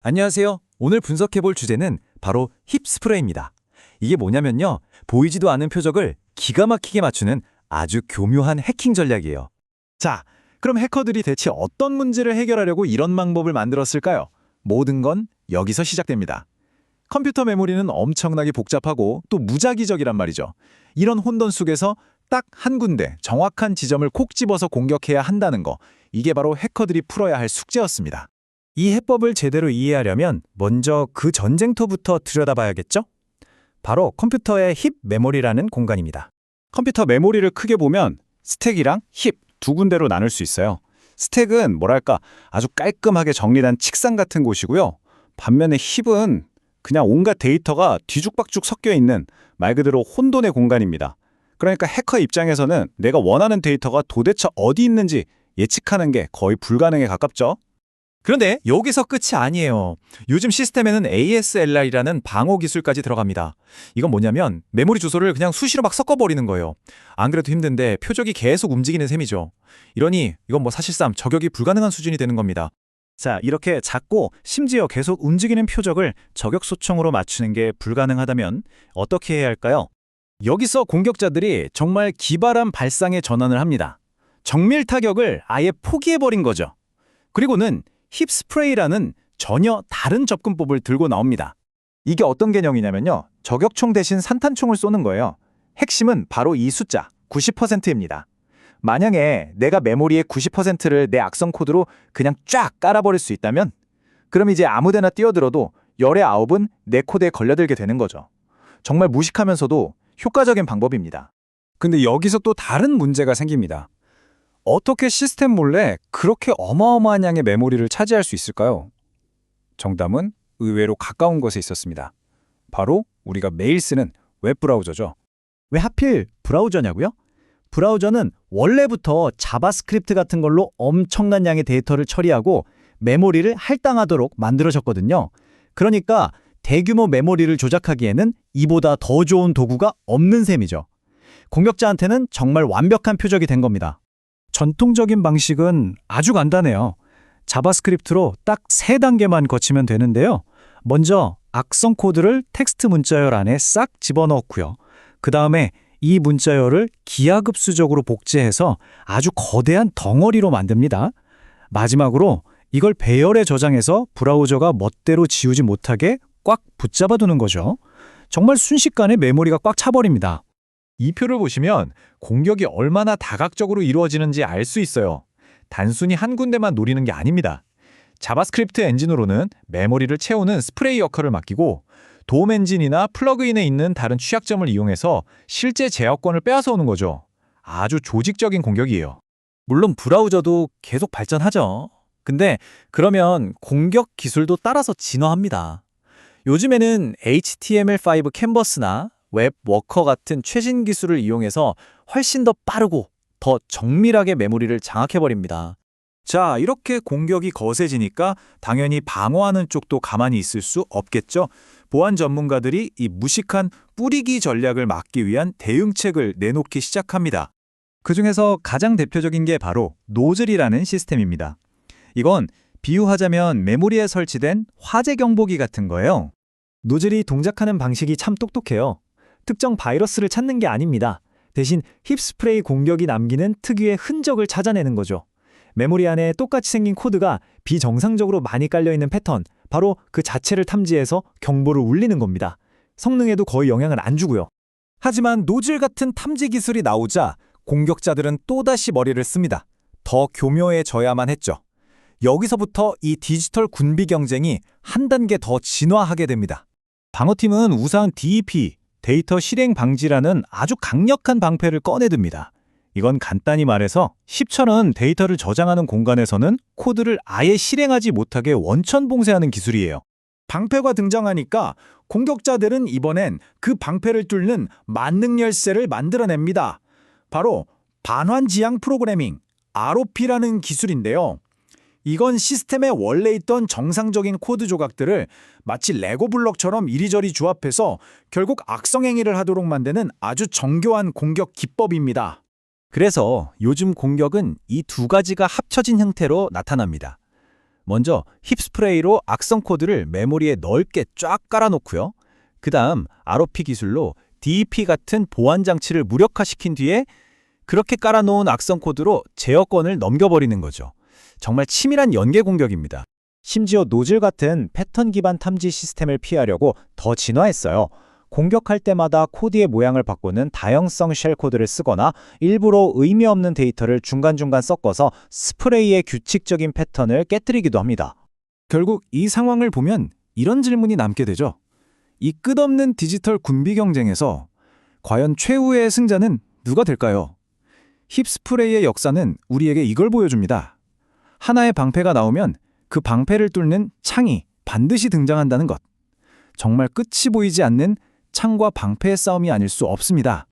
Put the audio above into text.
안녕하세요. 오늘 분석해볼 주제는 바로 힙 스프레이입니다. 이게 뭐냐면요. 보이지도 않은 표적을 기가 막히게 맞추는 아주 교묘한 해킹 전략이에요. 자, 그럼 해커들이 대체 어떤 문제를 해결하려고 이런 방법을 만들었을까요? 모든 건 여기서 시작됩니다. 컴퓨터 메모리는 엄청나게 복잡하고 또 무작위적이란 말이죠. 이런 혼돈 속에서 딱 한 군데 정확한 지점을 콕 집어서 공격해야 한다는 거, 이게 바로 해커들이 풀어야 할 숙제였습니다. 이 해법을 제대로 이해하려면 먼저 그 전쟁터부터 들여다봐야겠죠? 바로 컴퓨터의 힙 메모리라는 공간입니다. 컴퓨터 메모리를 크게 보면 스택이랑 힙 두 군데로 나눌 수 있어요. 스택은 뭐랄까 아주 깔끔하게 정리된 책상 같은 곳이고요. 반면에 힙은 그냥 온갖 데이터가 뒤죽박죽 섞여 있는 말 그대로 혼돈의 공간입니다. 그러니까 해커 입장에서는 내가 원하는 데이터가 도대체 어디 있는지 예측하는 게 거의 불가능에 가깝죠. 그런데 여기서 끝이 아니에요. 요즘 시스템에는 ASLR이라는 방어 기술까지 들어갑니다. 이건 뭐냐면 메모리 주소를 그냥 수시로 막 섞어버리는 거예요. 안 그래도 힘든데 표적이 계속 움직이는 셈이죠. 이러니 이건 사실상 저격이 불가능한 수준이 되는 겁니다. 자, 이렇게 작고 심지어 계속 움직이는 표적을 저격 소총으로 맞추는 게 불가능하다면 어떻게 해야 할까요? 여기서 공격자들이 정말 기발한 발상의 전환을 합니다. 정밀 타격을 아예 포기해버린 거죠. 그리고는 힙 스프레이라는 전혀 다른 접근법을 들고 나옵니다. 이게 어떤 개념이냐면요. 저격총 대신 산탄총을 쏘는 거예요. 핵심은 바로 이 숫자, 90%입니다. 만약에 내가 메모리의 90%를 내 악성 코드로 그냥 쫙 깔아버릴 수 있다면 그럼 이제 아무데나 뛰어들어도 열의 9은 내 코드에 걸려들게 되는 거죠. 정말 무식하면서도 효과적인 방법입니다. 근데 여기서 또 다른 문제가 생깁니다. 어떻게 시스템 몰래 그렇게 어마어마한 양의 메모리를 차지할 수 있을까요? 정답은 의외로 가까운 곳에 있었습니다. 바로 우리가 매일 쓰는 웹브라우저죠. 왜 하필 브라우저냐고요? 브라우저는 원래부터 자바스크립트 같은 걸로 엄청난 양의 데이터를 처리하고 메모리를 할당하도록 만들어졌거든요. 그러니까 대규모 메모리를 조작하기에는 이보다 더 좋은 도구가 없는 셈이죠. 공격자한테는 정말 완벽한 표적이 된 겁니다. 전통적인 방식은 아주 간단해요. 자바스크립트로 딱 3단계만 거치면 되는데요. 먼저 악성 코드를 텍스트 문자열 안에 싹 집어넣고요. 그 다음에 이 문자열을 기하급수적으로 복제해서 아주 거대한 덩어리로 만듭니다. 마지막으로 이걸 배열에 저장해서 브라우저가 멋대로 지우지 못하게 꽉 붙잡아두는 거죠. 정말 순식간에 메모리가 꽉 차버립니다. 이 표를 보시면 공격이 얼마나 다각적으로 이루어지는지 알 수 있어요. 단순히 한 군데만 노리는 게 아닙니다. 자바스크립트 엔진으로는 메모리를 채우는 스프레이 역할을 맡기고 도움 엔진이나 플러그인에 있는 다른 취약점을 이용해서 실제 제어권을 빼앗아 오는 거죠. 아주 조직적인 공격이에요. 물론 브라우저도 계속 발전하죠. 근데 그러면 공격 기술도 따라서 진화합니다. 요즘에는 HTML5 캔버스나 웹 워커 같은 최신 기술을 이용해서 훨씬 더 빠르고 더 정밀하게 메모리를 장악해버립니다. 자, 이렇게 공격이 거세지니까 당연히 방어하는 쪽도 가만히 있을 수 없겠죠. 보안 전문가들이 이 무식한 뿌리기 전략을 막기 위한 대응책을 내놓기 시작합니다. 그중에서 가장 대표적인 게 바로 노즐이라는 시스템입니다. 이건 비유하자면 메모리에 설치된 화재 경보기 같은 거예요. 노즐이 동작하는 방식이 참 똑똑해요. 특정 바이러스를 찾는 게 아닙니다. 대신 힙 스프레이 공격이 남기는 특유의 흔적을 찾아내는 거죠. 메모리 안에 똑같이 생긴 코드가 비정상적으로 많이 깔려있는 패턴, 바로 그 자체를 탐지해서 경보를 울리는 겁니다. 성능에도 거의 영향을 안 주고요. 하지만 노즐 같은 탐지 기술이 나오자 공격자들은 또다시 머리를 씁니다. 더 교묘해져야만 했죠. 여기서부터 이 디지털 군비 경쟁이 한 단계 더 진화하게 됩니다. 방어팀은 우상 DEP, 데이터 실행 방지라는 아주 강력한 방패를 꺼내듭니다. 이건 간단히 말해서 힙처럼 데이터를 저장하는 공간에서는 코드를 아예 실행하지 못하게 원천 봉쇄하는 기술이에요. 방패가 등장하니까 공격자들은 이번엔 그 방패를 뚫는 만능 열쇠를 만들어냅니다. 바로 반환지향 프로그래밍, ROP라는 기술인데요. 이건 시스템에 원래 있던 정상적인 코드 조각들을 마치 레고 블록처럼 이리저리 조합해서 결국 악성행위를 하도록 만드는 아주 정교한 공격 기법입니다. 그래서 요즘 공격은 이 두 가지가 합쳐진 형태로 나타납니다. 먼저 힙스프레이로 악성 코드를 메모리에 넓게 쫙 깔아놓고요. 그 다음 ROP 기술로 DEP 같은 보안 장치를 무력화시킨 뒤에 그렇게 깔아놓은 악성 코드로 제어권을 넘겨버리는 거죠. 정말 치밀한 연계 공격입니다. 심지어 노즐 같은 패턴 기반 탐지 시스템을 피하려고 더 진화했어요. 공격할 때마다 코드의 모양을 바꾸는 다형성 쉘 코드를 쓰거나 일부러 의미 없는 데이터를 중간중간 섞어서 스프레이의 규칙적인 패턴을 깨뜨리기도 합니다. 결국 이 상황을 보면 이런 질문이 남게 되죠. 이 끝없는 디지털 군비 경쟁에서 과연 최후의 승자는 누가 될까요? 힙스프레이의 역사는 우리에게 이걸 보여줍니다. 하나의 방패가 나오면 그 방패를 뚫는 창이 반드시 등장한다는 것. 정말 끝이 보이지 않는 창과 방패의 싸움이 아닐 수 없습니다.